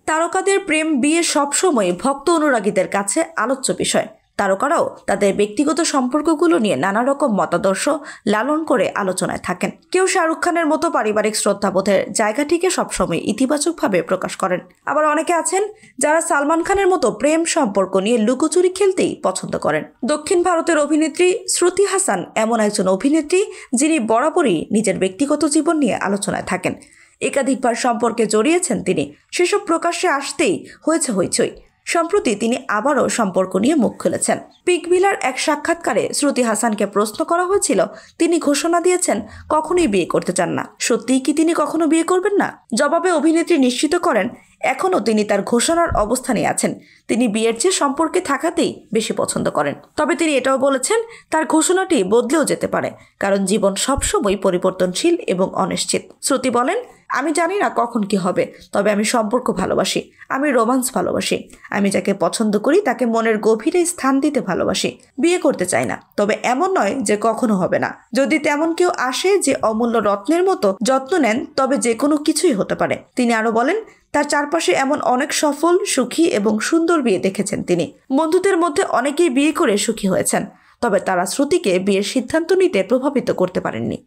তারকাদের প্রেম বিয়ে সবসময় ভক্ত অনুরাগীদের কাছে আলোচ্য বিষয়। তারকারাও তাদের ব্যক্তিগত সম্পর্কগুলো নিয়ে নানা রকম মতাদর্শ লালন করে আলোচনায় থাকেন। কেউ শাহরুখ খানের মতো পারিবারিক শ্রদ্ধাবোধের জায়গাটিকে সবসময় ইতিবাচকভাবে প্রকাশ করেন, আবার অনেকে আছেন যারা সালমান খানের মতো প্রেম সম্পর্ক নিয়ে লুকোচুরি খেলতেই পছন্দ করেন। দক্ষিণ ভারতের অভিনেত্রী শ্রুতি হাসান এমন একজন অভিনেত্রী যিনি বরাবরই নিজের ব্যক্তিগত জীবন নিয়ে আলোচনায় থাকেন। একাধিকবার সম্পর্কে জড়িয়েছেন তিনি, সেসব প্রকাশ্যে আসতেই হয়েছে হইচই। সম্প্রতি তিনি আবারও সম্পর্ক নিয়ে মুখ খুলেছেন। পিক ভিলার এক সাক্ষাৎকারে শ্রুতি হাসানকে প্রশ্ন করা হয়েছিল তিনি ঘোষণা দিয়েছেন কখনোই বিয়ে করতে চান না। সত্যিই কি তিনি কখনো বিয়ে করবেন না? জবাবে অভিনেত্রী নিশ্চিত করেন এখনও তিনি তার ঘোষণার অবস্থানে আছেন। তিনি বিয়ের চেয়ে সম্পর্কে থাকাতেই বেশি পছন্দ করেন। তবে তিনি এটাও বলেছেন তার ঘোষণাটি বদলেও যেতে পারে, কারণ জীবন সবসময় পরিবর্তনশীল এবং অনিশ্চিত। শ্রুতি বলেন, আমি জানি না কখন কি হবে, তবে আমি সম্পর্ক ভালোবাসি, আমি রোমান্স ভালোবাসি। আমি যাকে পছন্দ করি তাকে মনের গভীরে স্থান দিতে ভালোবাসি। বিয়ে করতে চাই না, তবে এমন নয় যে কখনো হবে না। যদি তেমন কেউ আসে যে অমূল্য রত্নের মতো যত্ন নেন, তবে যে কোনো কিছুই হতে পারে। তিনি আরো বলেন, তার চারপাশে এমন অনেক সফল, সুখী এবং সুন্দর বিয়ে দেখেছেন তিনি। বন্ধুদের মধ্যে অনেকেই বিয়ে করে সুখী হয়েছেন, তবে তারা শ্রুতিকে বিয়ের সিদ্ধান্ত নিতে প্রভাবিত করতে পারেননি।